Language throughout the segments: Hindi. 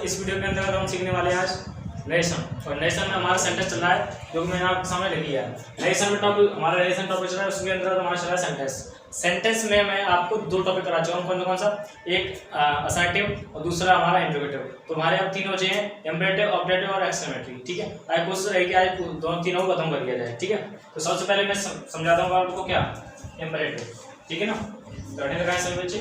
इस वीडियो के अंदर हम सीखने वाले हैं आज नरेशन, और नरेशन में हमारा सेंटेंस चल रहा है जो कि मैंने आपके सामने लिख लिया है। नरेशन में टॉपिक हमारा नरेशन टॉपिक चल रहा है, उसके अंदर हमारा चल रहा है सेंटेंस। सेंटेंस में मैं आपको दो टॉपिक करा चुका हूँ, कौन सा, एक असर्टिव और दूसरा हमारा इंट्रोगेटिव। तो हमारे अब तीन बचे हैं, इम्परेटिव, ऑब्जेक्टिव और एक्सक्लेमेटरी। ठीक है, आज कोशिश रहेगी कि आज दोनों तीनों को खत्म कर दिया जाए। ठीक है, तो सबसे पहले मैं समझाता हूँ आपको क्या इम्परेटिव। ठीक है ना, तो अटेंड करें सभी बच्चे।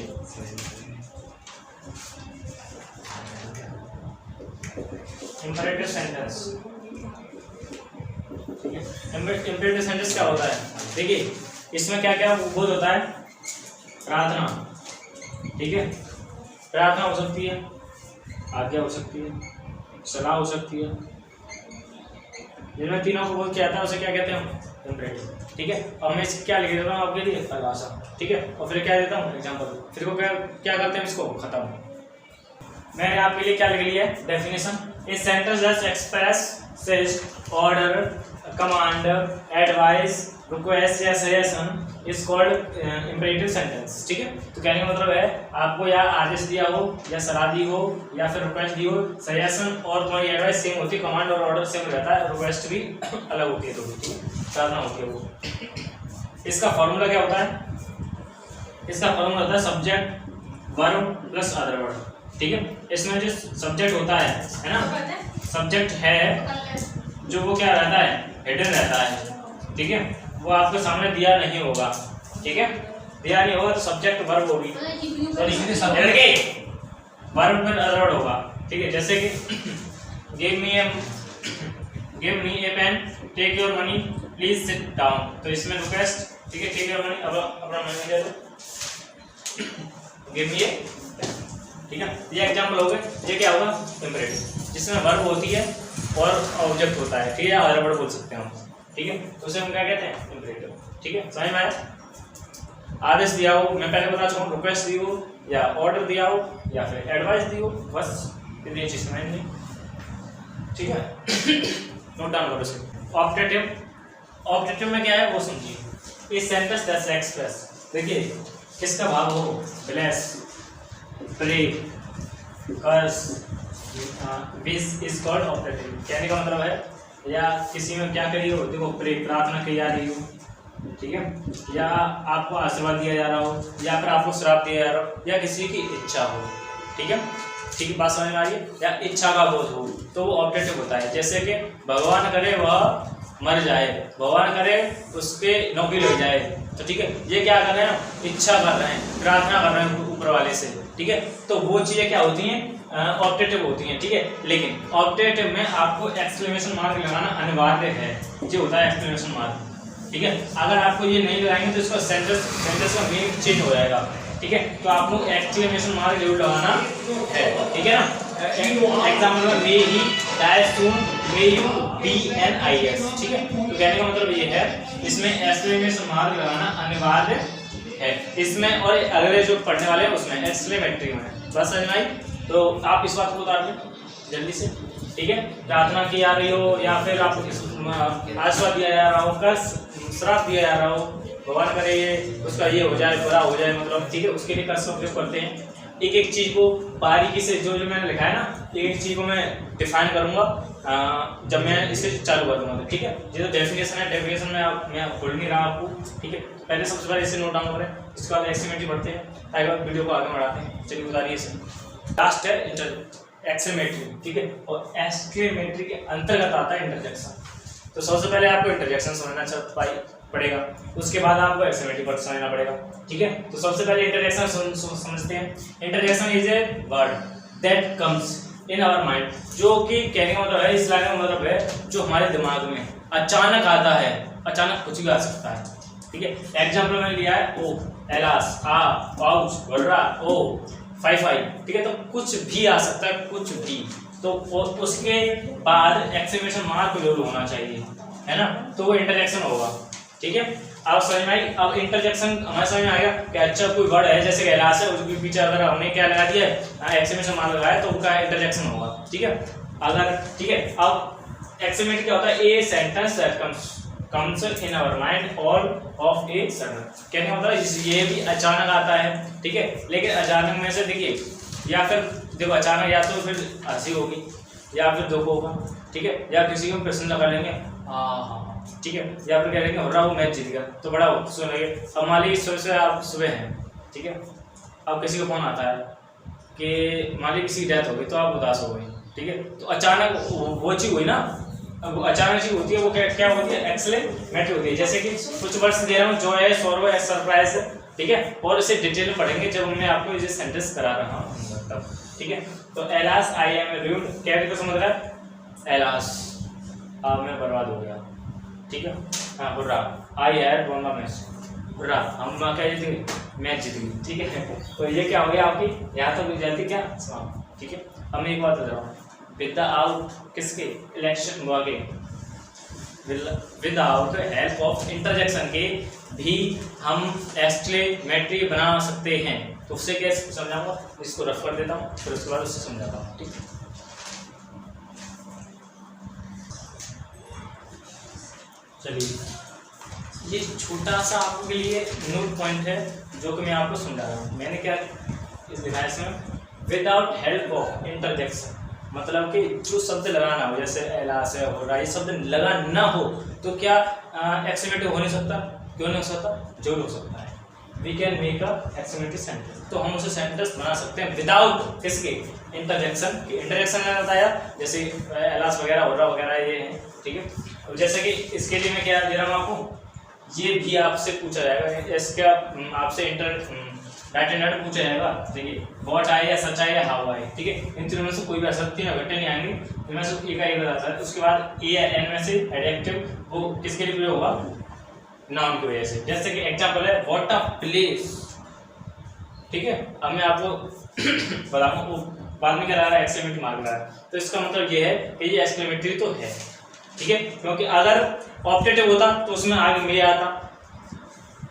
इम्परेटिव सेंटेंस, इम्परेटिव सेंटेंस क्या होता है? देखिए इसमें क्या क्या बोध होता है। प्रार्थना, ठीक है, प्रार्थना हो सकती है, आज्ञा हो सकती है, सलाह हो सकती है। जिनमें तीनों को बोध किया जाता है उसे क्या कहते हैं हम? इम्परेटिव। ठीक है, और मैं इसकी क्या लिख देता हूँ आपके लिए? परिभाषा। ठीक है, और फिर क्या देता हूँ? एग्जाम्पल। फिर को क्या करते हैं इसको? खत्म। मैंने आपके लिए क्या लिख लिया है? Definition. A sentence that expresses order, command, advice, request या suggestion is called imperative sentence. ठीक है, तो कहने का मतलब है आपको या आदेश दिया हो, या सलाह दी हो, या फिर रिक्वेस्ट दी हो, सजेशन और तुम्हारी एडवाइस सेम होती है, कमांड और ऑर्डर सेम रहता है, रिक्वेस्ट भी अलग होती है, तो करना होती है वो। इसका फॉर्मूला क्या होता है? इसका फॉर्मूला होता है subject verb plus other word. ठीक है, इसमें जो सब्जेक्ट होता है ना, सब्जेक्ट है जो वो क्या रहता है? हिडन रहता है। ठीक है, वो आपके सामने दिया नहीं होगा। ठीक है, दिया नहीं होगा तो सब्जेक्ट वर्ब होगी, वर्ब में अदर वर्ड होगा। ठीक है, जैसे कि give me a pen, take your money, please sit down. तो इसमें रिक्वेस्ट, ठीक है, टेक योर मनी, अब अपना मनी दे दो, गिव मी ए। ठीक है, ये एग्जांपल हो गए। ये क्या होगा? इम्परेटिव, जिसमें वर्ब होती है और ऑब्जेक्ट होता है। ठीक है, अदर वर्ड बोल सकते हैं हम। ठीक है, तो उसे हम क्या कहते हैं? इम्परेटिव। ठीक है, समझ में आया? आदेश दिया हो, मैं पहले बता चुका हूँ, रिक्वेस्ट दी हो, या ऑर्डर दिया हो, या फिर एडवाइस दी हो, बस इतनी चीज समझ नहीं। ठीक है, नोट डाउन करो इसे। ऑब्जेक्टिव, ऑब्जेक्टिव में क्या है वो समझिए। इस सेंटेंस दैट एक्सप्रेस, देखिए किसका भाव हो? Bless, pray, curse, this is called objective. कहने का मतलब है या किसी में क्या करी हो, देखो प्रे, प्रार्थना की जा रही हो, ठीक है, या आपको आशीर्वाद दिया जा रहा हो, या फिर आपको श्राप दिया जा रहा हो, या किसी की इच्छा हो। ठीक है, ठीक है, बात समझ में आ रही है? या इच्छा का बोध हो, तो वो ऑब्जेक्टिव होता है। जैसे कि भगवान करे वह मर जाए, भगवान करे उसके नौकरी लग जाए, तो ठीक है, ये क्या कर रहे हैं? इच्छा कर रहे हैं, प्रार्थना कर रहे हैं ऊपर वाले से। ठीक है, तो वो चीजें क्या होती हैं? ऑब्जेक्टिव होती हैं। ठीक है, लेकिन ऑब्जेक्टिव में आपको एक्सक्लेमेशन मार्क लगाना अनिवार्य है, ये होता है एक्सक्लेमेशन मार्क। ठीक है, अगर आपको ये नहीं लगाएंगे तो इसका सेंटेंस का मीनिंग चेंज हो जाएगा। ठीक है, तो आपको एक्सक्लेमेशन मार्क जरूर लगाना है। ठीक है ना, एग्जाम्पल में may he die soon, may you BNIS। ठीक है, तो कहने का मतलब ये है इसमें एक्सक्लेमेशन मार्क लगाना अनिवार्य है इसमें, और अगले जो पढ़ने वाले हैं उसमें एक्सक्लेमेटरी में। बस समझ में आई? तो आप इस बात को उतार लें जल्दी से। ठीक है, प्रार्थना की जा रही हो, या फिर आपको आशीर्वाद दिया जा रहा हो, कर्स, श्राप दिया जा रहा हो, भगवान करे ये उसका ये हो जाए, बुरा हो जाए, मतलब ठीक है, उसके लिए कर्स का उपयोग करते हैं। एक एक चीज को बारीकी से जो जो मैंने लिखा है ना, एक एक चीज को मैं डिफाइन करूंगा जब मैं इसे चालू कर दूंगा। ठीक है, ये तो डेफिनेशन है, डेफिनेशन में मैं खोल नहीं रहा आपको। ठीक है, पहले सबसे पहले इसे नोट डाउन करें, इसके बाद एक्सक्लेमेटरी पढ़ते हैं, ताकि वीडियो को आगे बढ़ाते हैं। चलिए बताइए इसे। लास्ट है एक्सक्लेमेटरी। ठीक है, और एक्सक्लेमेटरी के अंतर्गत आता है इंटरजेक्शन। तो सबसे पहले आपको इंटरजेक्शन समझना पड़ेगा, उसके बाद आपको एक्सक्लेमेटरी पर समझना पड़ेगा। ठीक है, तो सबसे पहले इंटरजेक्शन समझते हैं। Interjection is a word that comes in our mind, जो कि कहने का मतलब है, इस लाइन का मतलब है जो हमारे दिमाग में अचानक आता है, अचानक कुछ भी आ सकता है। ठीक है, एग्जाम्पल मैंने लिया है ओ, एलास, आ, पाउच, वर्रा, ओ, फाई। ठीक है, तो कुछ भी आ सकता है, कुछ भी, तो उसके बाद एक्सक्लेमेशन मार्क जरूर होना चाहिए, है ना, तो वो इंटरजेक्शन होगा। ठीक है, अब समझ में आई? अब इंटरजेक्शन हमें समझ में आएगा कि अच्छा कोई वर्ड है जैसे एलास है, उसके पीछे अगर हमने क्या लगा दिया है, एक्सक्लेमेशन मार्क लगाया, तो उनका इंटरजेक्शन होगा। ठीक है, अगर ठीक है, अब एक्सक्लेमेटरी क्या होता है? A sentence that comes in our mind all of a sudden. कहने का मतलब ये भी अचानक आता है। ठीक है, लेकिन अचानक में से देखिए, या फिर देखो अचानक या तो फिर हंसी होगी या फिर दुख होगा, ठीक है, या किसी को प्रश्न लगा लेंगे हाँ, ठीक है, या फिर कह लेंगे हो रहा वो मैच जीत गया तो बड़ा खुश लगे। अब मान लीजिए सुबह से आप सुबह हैं, ठीक है, अब किसी को फोन आता है कि मान लीजिए किसी की डेथ हो गई तो आप उदास हो गए, ठीक है, तो अचानक वो चीज़ हुई ना, अब वो अचानक चीज़ होती है वो क्या होती है, एक्सीलेंट होती है। जैसे कि कुछ वर्ड्स दे रहा हूँ, जॉय है, सॉरो है, सरप्राइज है, ठीक है, और इसे डिटेल में पढ़ेंगे जब मैं आपको ये सेंटेंस करा रहा हूँ तब, ठीक है। तो एलास आई एम रूड, क्या कहते समझ रहा है, एलास मैं बर्बाद हो गया, ठीक है, हाँ बुरा, I had one the match, बुरा हम क्या जीतेंगे, मैच जीत गई, ठीक है। तो ये क्या हो गया आपकी यहाँ तक जल्दी क्या समाप्त, ठीक है। अब मैं एक बात बता रहा हूँ, विदाउट किसके, इलेक्शन हुआ के, विदाउट हेल्प ऑफ इंटरजेक्शन के भी हम एक्सक्लेमेटरी बना सकते हैं। तो उससे कैसे समझाऊंगा, इसको रफ कर देता हूँ फिर उसके बाद उससे समझाता हूँ, ठीक है। चलिए ये छोटा सा आपके लिए नोट पॉइंट है जो कि मैं आपको समझा रहा हूँ। मैंने क्या इस डिवाइस में विदाउट हेल्प ऑफ इंटरजेक्शन, मतलब कि जो शब्द लगाना हो, जैसे एलास है, हो रहा, ये शब्द लगा ना हो तो क्या एक्सक्लेमेटिव हो नहीं सकता, क्यों नहीं हो सकता, जरूर हो सकता है। We can make a exclamative sentence, तो हम उसे सेंटेंस बना सकते हैं विदाउट किसके, इंटरजेक्शन। इंटरजेक्शन मैंने बताया जैसे एलास वगैरह, हो रहा वगैरह ये है, ठीक है। जैसे कि इसके लिए मैं क्या दे रहा हूँ आपको, ये भी आपसे पूछा जाएगा, इसका आपसे राइट एंड राइट पूछा जाएगा, देखिए व्हाट आई या सच आई या हाउ आई, ठीक है। इन तीनों में से कोई भी आ सकती है, घटने नहीं आएंगे, इनमें से एक ही बताता है। उसके बाद ए या एन में से एडजेक्टिव वो किसके लिए प्रयोग होगा, नाउन की वजह से। जैसे कि एग्जांपल है व्हाट अ प्लेस, ठीक है। अब मैं आपको बताऊँ वो बाद में क्या रहा है, एक्सक्लेमेटरी मार्क रहा है, तो इसका मतलब ये है कि ये एक्सक्लेमेटरी तो है, ठीक है, क्योंकि अगर ऑप्टेटिव होता तो उसमें आगे मे आता,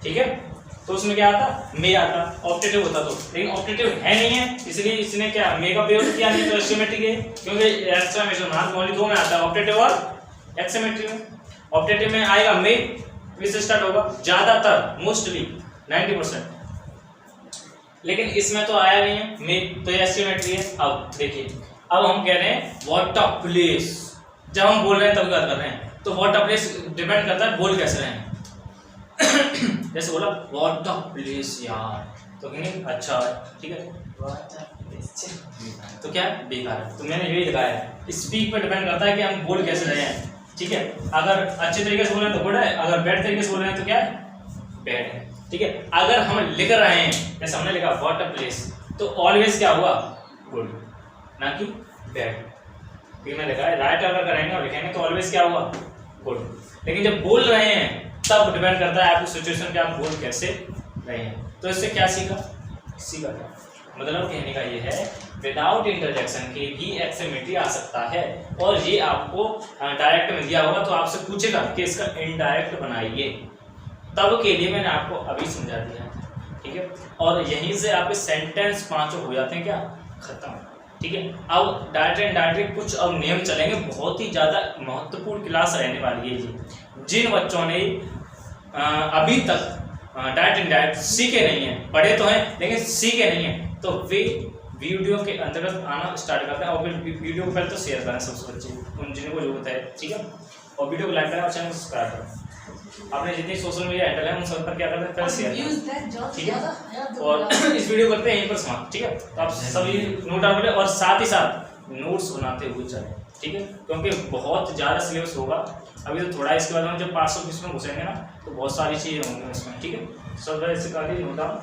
ठीक है, तो उसमें क्या आता, मे आता, ऑप्टेटिव होता तो, लेकिन ऑप्टेटिव है नहीं है, इसलिए इसने क्या मे का प्रयोग किया, नहीं तो एक्सक्लेमेटरी है, क्योंकि एक्सक्लेमेशन मार्क ओनली दो में आता है, ऑप्टेटिव और एक्सक्लेमेटरी में। ऑप्टेटिव में आएगा मे, से स्टार्ट होगा ज्यादातर, मोस्टली 90%, लेकिन इसमें तो आया नहीं है मे, तो एक्सक्लेमेटरी है। अब देखिए, अब हम कह रहे हैं व्हाट अ प्लेस, जब हम बोल रहे हैं तब क्या कर रहे हैं, तो व्हाट अ प्लेस डिपेंड करता है बोल कैसे रहे हैं। जैसे बोला व्हाट अ प्लेस यार, तो कहेंगे अच्छा है, ठीक है, तो क्या बेकार है, तो मैंने यही लिखा है, स्पीक पे डिपेंड करता है कि हम बोल कैसे रहे हैं, ठीक है। अगर अच्छे तरीके से बोल रहे हैं तो गुड है, अगर बैड तरीके से बोल रहे हैं तो क्या है, बैड है, ठीक है। अगर हम लिख रहे हैं जैसे हमने लिखा व्हाट अ प्लेस, तो ऑलवेज क्या हुआ, गुड, ना कि बैड। मैं लिखा है राइट अगर करेंगे और लिखेंगे तो ऑलवेज क्या हुआ, गुड, लेकिन जब बोल रहे हैं तब डिपेंड करता है आपकी सिचुएशन पे आप बोल कैसे रहे हैं। तो इससे क्या सीखा क्या, मतलब कहने का ये है विदाउट इंटरजेक्शन के भी एक्सक्लेमेटरी आ सकता है, और ये आपको डायरेक्ट में दिया होगा तो आपसे पूछेगा कि इसका इनडायरेक्ट बनाइए, तब के लिए मैंने आपको अभी समझा दिया, ठीक है। और यहीं से आपके सेंटेंस पांचों हो जाते हैं क्या, खत्म, ठीक है। अब डायरेक्ट एंड डायरेक्ट कुछ अब नियम चलेंगे, बहुत ही ज़्यादा महत्वपूर्ण क्लास रहने वाली है ये। जिन बच्चों ने अभी तक डायरेक्ट एंड डायरेक्ट सीखे नहीं है, पढ़े तो हैं लेकिन सीखे नहीं है, तो वे वीडियो के अंतर्गत आना स्टार्ट करते हैं, और फिर वीडियो को पहले तो शेयर करें सबसे बच्चे उन जिनको जरूरत है, ठीक है, और वीडियो को लाइक करें और चैनल को सब्सक्राइब करें। आपने जितनी सोशल मीडिया हैंडल है उन सब पर क्या करते हैं, पहले शेयर करें, ठीक है। और इस वीडियो करते हैं यहीं पर समाप्त, ठीक है। तो आप सभी नोट डाउन करें और साथ ही साथ नोट्स बनाते हुए चलें, ठीक है, क्योंकि बहुत ज़्यादा सिलेबस होगा अभी तो थोड़ा, इसके बाद हम जब 500 में घुसेंगे ना तो बहुत सारी चीज़ें होंगी इसमें, ठीक है। सब ऐसे काली नोट डाउन